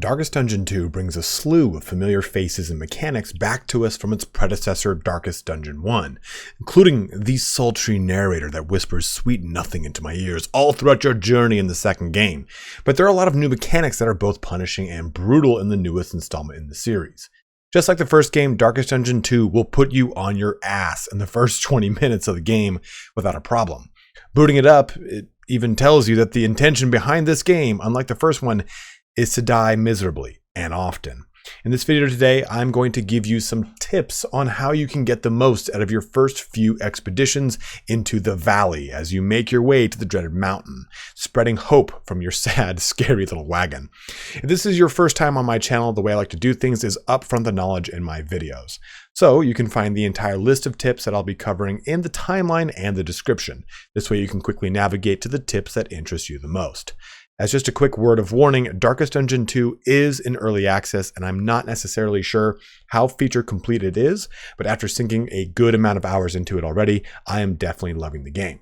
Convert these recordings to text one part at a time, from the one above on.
Darkest Dungeon 2 brings a slew of familiar faces and mechanics back to us from its predecessor Darkest Dungeon 1, including the sultry narrator that whispers sweet nothing into my ears all throughout your journey in the second game. But there are a lot of new mechanics that are both punishing and brutal in the newest installment in the series. Just like the first game, Darkest Dungeon 2 will put you on your ass in the first 20 minutes of the game without a problem. Booting it up, it even tells you that the intention behind this game, unlike the first one, is to die miserably and often. In this video today, I'm going to give you some tips on how you can get the most out of your first few expeditions into the valley as you make your way to the dreaded mountain, spreading hope from your sad, scary little wagon. If this is your first time on my channel, the way I like to do things is upfront the knowledge in my videos. So you can find the entire list of tips that I'll be covering in the timeline and the description. This way you can quickly navigate to the tips that interest you the most. As just a quick word of warning, Darkest Dungeon 2 is in early access, and I'm not necessarily sure how feature complete it is, but after sinking a good amount of hours into it already, I am definitely loving the game.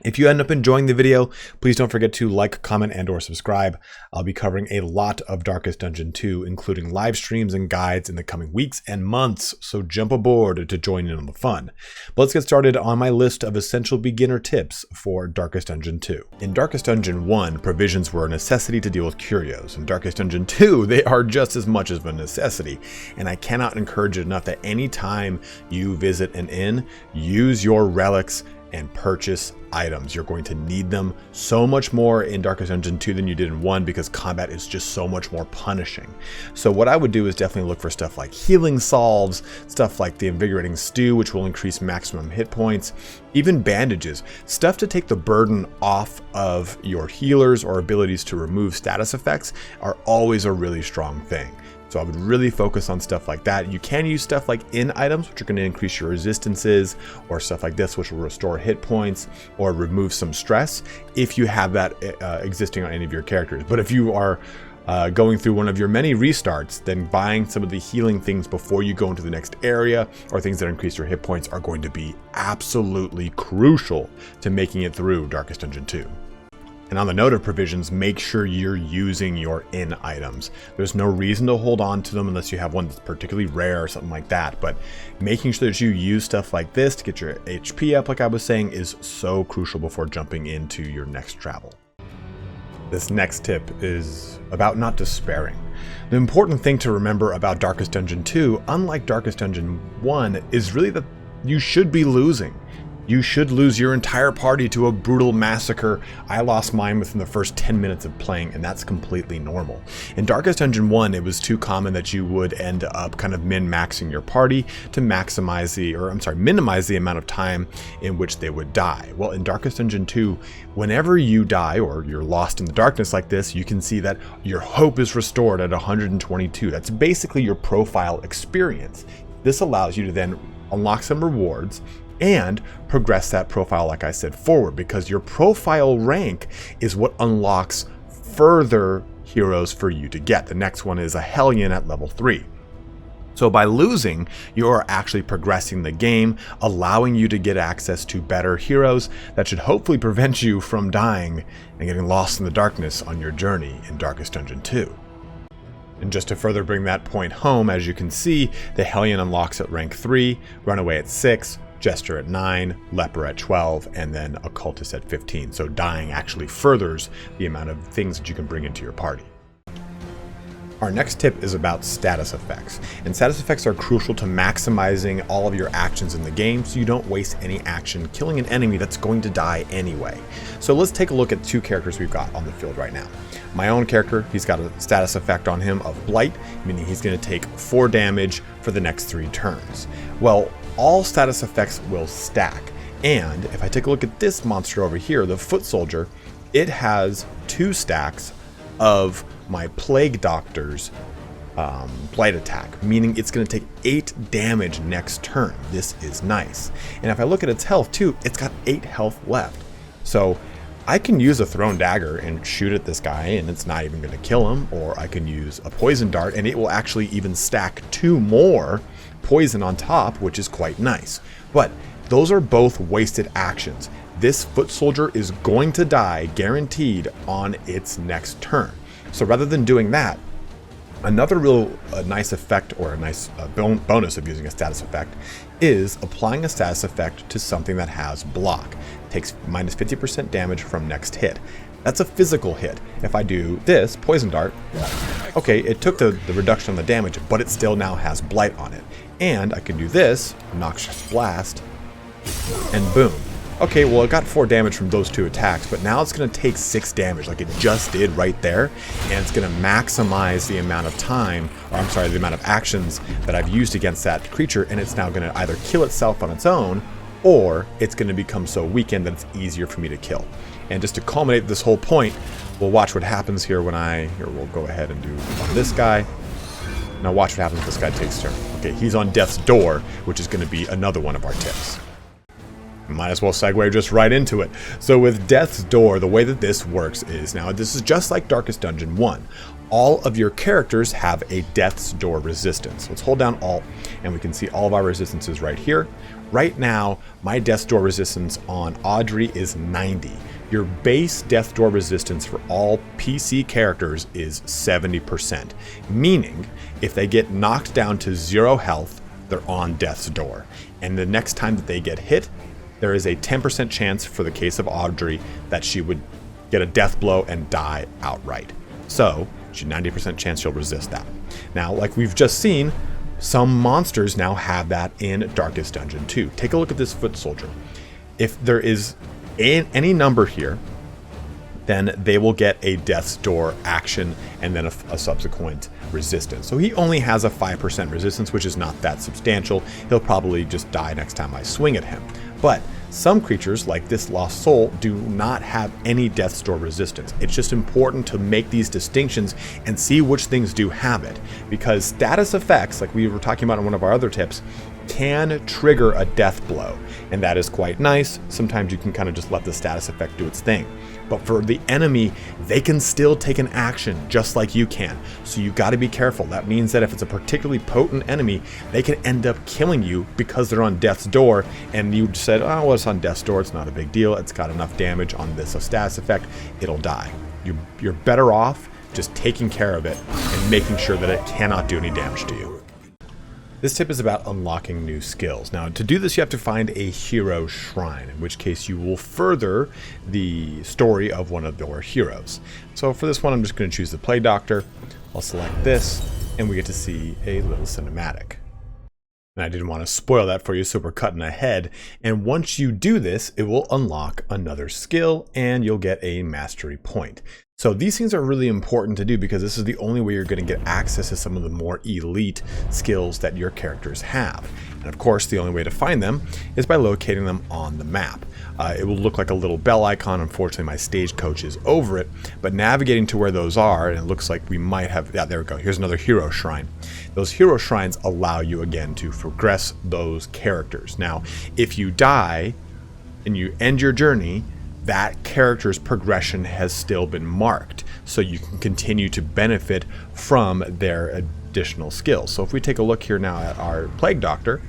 If you end up enjoying the video, please don't forget to like, comment, and or subscribe. I'll be covering a lot of Darkest Dungeon 2, including live streams and guides in the coming weeks and months, so jump aboard to join in on the fun. But let's get started on my list of essential beginner tips for Darkest Dungeon 2. In Darkest Dungeon 1, provisions were a necessity to deal with curios. In Darkest Dungeon 2, they are just as much of a necessity, and I cannot encourage it enough that any time you visit an inn, use your relics and purchase items. You're going to need them so much more in Darkest Dungeon 2 than you did in 1 because combat is just so much more punishing. So what I would do is definitely look for stuff like healing salves, stuff like the invigorating stew, which will increase maximum hit points, even bandages, stuff to take the burden off of your healers or abilities to remove status effects are always a really strong thing. So I would really focus on stuff like that. You can use stuff like in items, which are going to increase your resistances, or stuff like this, which will restore hit points or remove some stress if you have that existing on any of your characters. But if you are going through one of your many restarts, then buying some of the healing things before you go into the next area or things that increase your hit points are going to be absolutely crucial to making it through Darkest Dungeon 2. And on the note of provisions, make sure you're using your in items. There's no reason to hold on to them unless you have one that's particularly rare or something like that. But making sure that you use stuff like this to get your HP up, like I was saying, is so crucial before jumping into your next travel. This next tip is about not despairing. The important thing to remember about Darkest Dungeon 2, unlike Darkest Dungeon 1, is really that you should be losing. You should lose your entire party to a brutal massacre. I lost mine within the first 10 minutes of playing, and that's completely normal. In Darkest Dungeon 1, it was too common that you would end up kind of min-maxing your party to minimize the amount of time in which they would die. Well, in Darkest Dungeon 2, whenever you die or you're lost in the darkness like this, you can see that your hope is restored at 122. That's basically your profile experience. This allows you to then unlock some rewards and progress that profile, like I said, forward, because your profile rank is what unlocks further heroes for you to get. The next one is a Hellion at level 3. So by losing, you're actually progressing the game, allowing you to get access to better heroes that should hopefully prevent you from dying and getting lost in the darkness on your journey in Darkest Dungeon 2. And just to further bring that point home, as you can see, the Hellion unlocks at rank 3, Runaway at 6, Jester at 9, Leper at 12, and then Occultist at 15. So dying actually furthers the amount of things that you can bring into your party. Our next tip is about status effects. And status effects are crucial to maximizing all of your actions in the game so you don't waste any action killing an enemy that's going to die anyway. So let's take a look at two characters we've got on the field right now. My own character, he's got a status effect on him of Blight, meaning he's going to take 4 damage for the next 3 turns. Well, all status effects will stack. And if I take a look at this monster over here, the Foot Soldier, it has 2 stacks of my Plague Doctor's Blight attack, meaning it's going to take 8 damage next turn. This is nice. And if I look at its health too, it's got 8 health left. So I can use a thrown dagger and shoot at this guy and it's not even going to kill him, or I can use a poison dart and it will actually even stack 2 more poison on top, which is quite nice. But those are both wasted actions. This Foot Soldier is going to die guaranteed on its next turn. So rather than doing that, Another real nice effect, or a nice bonus of using a status effect, is applying a status effect to something that has block. It takes minus 50% damage from next hit. That's a physical hit. If I do this, Poison Dart, okay, it took the reduction on the damage, but it still now has Blight on it. And I can do this, Noxious Blast, and boom. Okay, well it got 4 damage from those 2 attacks, but now it's going to take 6 damage like it just did right there, and it's going to maximize the amount of time, or I'm sorry, the amount of actions that I've used against that creature, and it's now going to either kill itself on its own, or it's going to become so weakened that it's easier for me to kill. And just to culminate this whole point, we'll watch what happens here when we'll go ahead and do on this guy. Now watch what happens if this guy takes turn. Okay, he's on Death's Door, which is going to be another one of our tips. Might as well segue just right into it. So with Death's Door, the way that this works is, now this is just like Darkest Dungeon 1. All of your characters have a Death's Door resistance. Let's hold down Alt, and we can see all of our resistances right here. Right now, my Death's Door resistance on Audrey is 90. Your base Death's Door resistance for all PC characters is 70%, meaning if they get knocked down to 0 health, they're on Death's Door. And the next time that they get hit, there is a 10% chance for the case of Audrey that she would get a death blow and die outright. So, 90% chance she'll resist that. Now, like we've just seen, some monsters now have that in Darkest Dungeon 2. Take a look at this Foot Soldier. If there is any number here, then they will get a Death's Door action and then a subsequent resistance. So he only has a 5% resistance, which is not that substantial. He'll probably just die next time I swing at him. But some creatures, like this Lost Soul, do not have any Death's Door resistance. It's just important to make these distinctions and see which things do have it. Because status effects, like we were talking about in one of our other tips, can trigger a death blow. And that is quite nice. Sometimes you can kind of just let the status effect do its thing. But for the enemy, they can still take an action just like you can. So you got to be careful. That means that if it's a particularly potent enemy, they can end up killing you because they're on Death's Door. And you said, oh, well, it's on Death's Door. It's not a big deal. It's got enough damage on this status effect. It'll die. You're better off just taking care of it and making sure that it cannot do any damage to you. This tip is about unlocking new skills. Now, to do this, you have to find a hero shrine, in which case you will further the story of one of your heroes. So for this one, I'm just going to choose the Plague Doctor. I'll select this, and we get to see a little cinematic. And I didn't want to spoil that for you, so we're cutting ahead. And once you do this, it will unlock another skill, and you'll get a mastery point. So these things are really important to do because this is the only way you're going to get access to some of the more elite skills that your characters have. And of course, the only way to find them is by locating them on the map. It will look like a little bell icon. Unfortunately, my stagecoach is over it, but navigating to where those are, and it looks like we might have, yeah, there we go. Here's another hero shrine. Those hero shrines allow you again to progress those characters. Now, if you die and you end your journey, that character's progression has still been marked, so you can continue to benefit from their additional skills. So if we take a look here now at our Plague Doctor,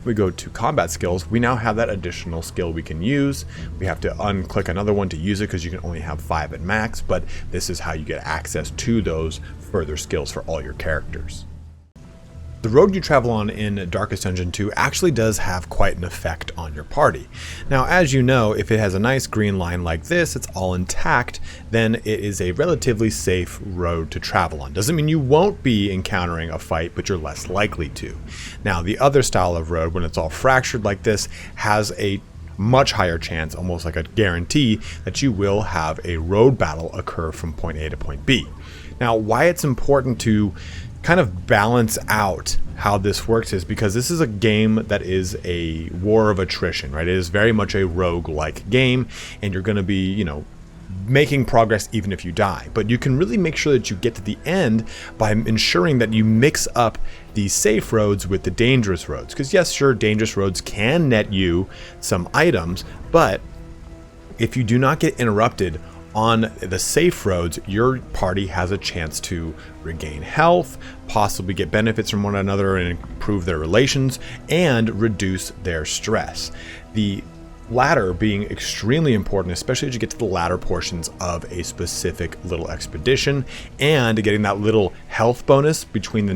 we go to combat skills, we now have that additional skill we can use. We have to unclick another one to use it because you can only have 5 at max, but this is how you get access to those further skills for all your characters. The road you travel on in Darkest Dungeon 2 actually does have quite an effect on your party. Now, as you know, if it has a nice green line like this, it's all intact, then it is a relatively safe road to travel on. Doesn't mean you won't be encountering a fight, but you're less likely to. Now, the other style of road, when it's all fractured like this, has a much higher chance, almost like a guarantee, that you will have a road battle occur from point A to point B. Now, why it's important to kind of balance out how this works is because this is a game that is a war of attrition, right? It is very much a rogue-like game, and you're going to be, you know, making progress even if you die. But you can really make sure that you get to the end by ensuring that you mix up the safe roads with the dangerous roads. Because yes, sure, dangerous roads can net you some items, but if you do not get interrupted on the safe roads, your party has a chance to regain health, possibly get benefits from one another and improve their relations, and reduce their stress. The ladder being extremely important, especially as you get to the latter portions of a specific little expedition, and getting that little health bonus between the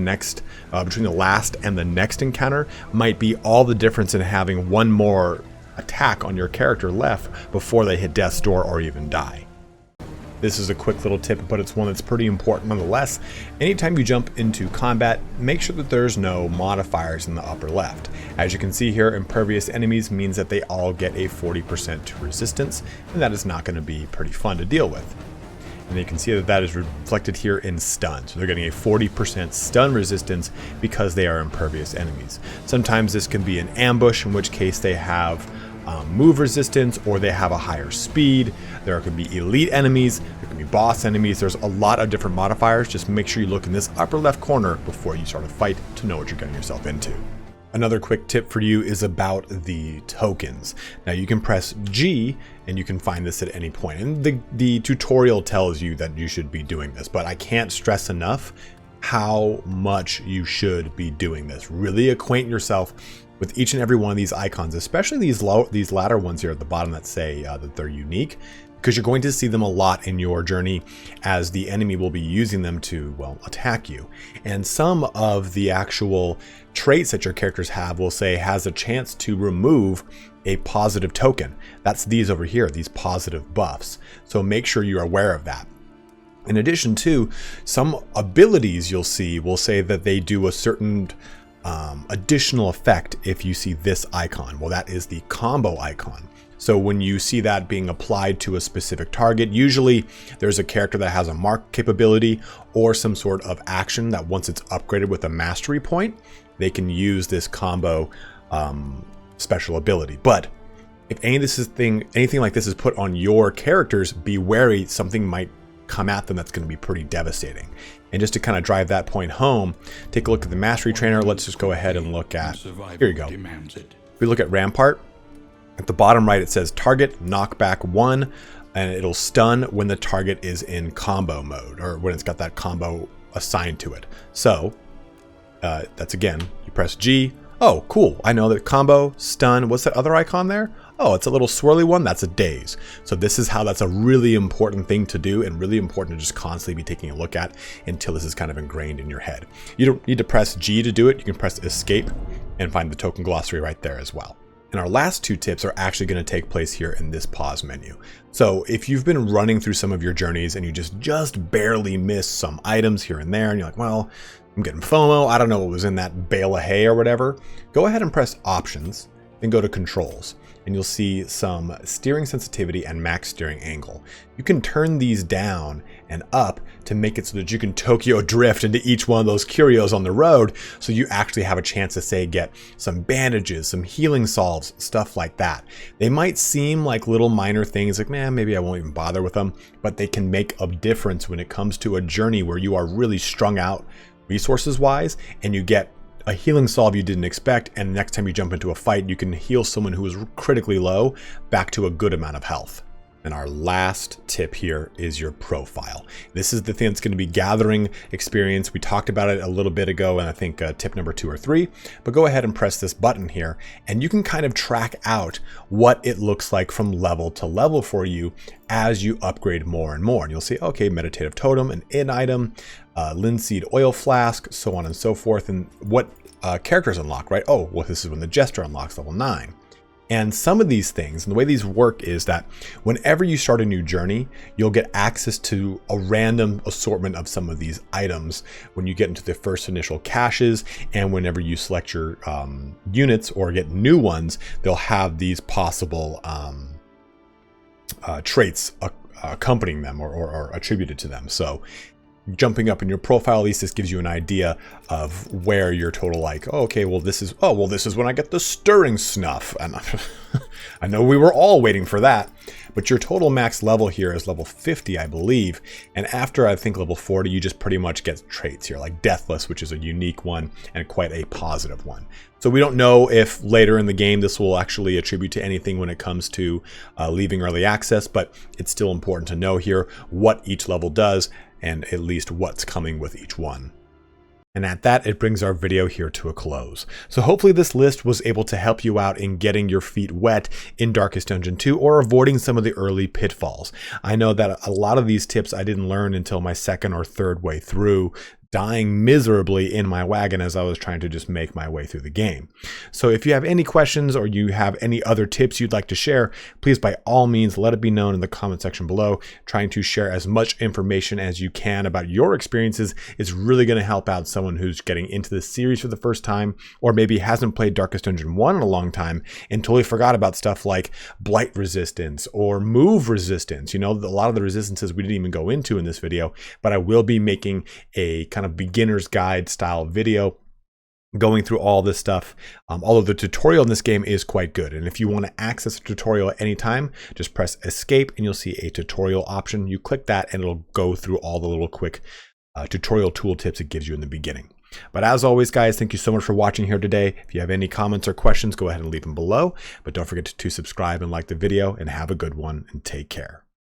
last and the next encounter might be all the difference in having one more attack on your character left before they hit death's door or even die. This is a quick little tip, but it's one that's pretty important nonetheless. Anytime you jump into combat, make sure that there's no modifiers in the upper left. As you can see here, impervious enemies means that they all get a 40% resistance, and that is not going to be pretty fun to deal with. And you can see that that is reflected here in stun. So they're getting a 40% stun resistance because they are impervious enemies. Sometimes this can be an ambush, in which case they have move resistance, or they have a higher speed. There could be elite enemies, there can be boss enemies. There's a lot of different modifiers. Just make sure you look in this upper left corner before you start a fight to know what you're getting yourself into. Another quick tip for you is about the tokens. Now you can press G and you can find this at any point. And the tutorial tells you that you should be doing this, but I can't stress enough how much you should be doing this. Really acquaint yourself with each and every one of these icons, especially these latter ones here at the bottom that say that they're unique, because you're going to see them a lot in your journey as the enemy will be using them to, well, attack you. And some of the actual traits that your characters have will say has a chance to remove a positive token. That's these over here, these positive buffs. So make sure you're aware of that. In addition to, some abilities you'll see will say that they do a certain additional effect if you see this icon. Well, that is the combo icon. So when you see that being applied to a specific target, usually there's a character that has a mark capability or some sort of action that once it's upgraded with a mastery point, they can use this combo special ability. But if anything like this is put on your characters, be wary, something might come at them that's going to be pretty devastating. And just to kind of drive that point home, take a look at the mastery trainer. Let's just go ahead and look at, here you go. If we look at Rampart, at the bottom right it says target knockback 1, and it'll stun when the target is in combo mode, or when it's got that combo assigned to it. So that's, again, you press G. Oh, cool. I know that combo, stun, what's that other icon there? Oh, it's a little swirly one. That's a daze. So this is how that's a really important thing to do, and really important to just constantly be taking a look at until this is kind of ingrained in your head. You don't need to press G to do it. You can press escape and find the token glossary right there as well. And our last two tips are actually going to take place here in this pause menu. So if you've been running through some of your journeys and you just barely miss some items here and there, and you're like, well, I'm getting FOMO, I don't know what was in that bale of hay or whatever, go ahead and press options, then go to controls, and you'll see some steering sensitivity and max steering angle. You can turn these down and up to make it so that you can Tokyo drift into each one of those curios on the road, so you actually have a chance to, say, get some bandages, some healing salves, stuff like that. They might seem like little minor things, like, man, maybe I won't even bother with them, but they can make a difference when it comes to a journey where you are really strung out resources wise, and you get a healing salve you didn't expect, and next time you jump into a fight, you can heal someone who is critically low back to a good amount of health. And our last tip here is your profile. This is the thing that's going to be gathering experience. We talked about it a little bit ago, and I think tip number 2 or 3, but go ahead and press this button here, and you can kind of track out what it looks like from level to level for you as you upgrade more and more. And you'll see, okay, meditative totem, an in item, linseed oil flask, so on and so forth, and what characters unlock, right? Oh, well, this is when the Jester unlocks level 9. And some of these things, and the way these work is that whenever you start a new journey, you'll get access to a random assortment of some of these items when you get into the first initial caches, and whenever you select your units or get new ones, they'll have these possible traits accompanying them or attributed to them. So jumping up in your profile, at least this gives you an idea of where your total, like, oh, okay, well, this is when I get the stirring snuff. And I know we were all waiting for that, but your total max level here is level 50, I believe. And after, I think, level 40, you just pretty much get traits here, like Deathless, which is a unique one and quite a positive one. So we don't know if later in the game this will actually attribute to anything when it comes to leaving early access, but it's still important to know here what each level does and at least what's coming with each one. And at that, it brings our video here to a close. So hopefully this list was able to help you out in getting your feet wet in Darkest Dungeon 2 or avoiding some of the early pitfalls. I know that a lot of these tips I didn't learn until my second or third way through, dying miserably in my wagon as I was trying to just make my way through the game. So if you have any questions or you have any other tips you'd like to share, please by all means let it be known in the comment section below. Trying to share as much information as you can about your experiences is really going to help out someone who's getting into this series for the first time, or maybe hasn't played Darkest Dungeon 1 in a long time and totally forgot about stuff like blight resistance or move resistance. You know, a lot of the resistances we didn't even go into in this video, but I will be making a kind of beginner's guide style video going through all this stuff. Although the tutorial in this game is quite good. And if you want to access a tutorial at any time, just press escape and you'll see a tutorial option. You click that and it'll go through all the little quick tutorial tooltips it gives you in the beginning. But as always, guys, thank you so much for watching here today. If you have any comments or questions, go ahead and leave them below. But don't forget to subscribe and like the video, and have a good one and take care.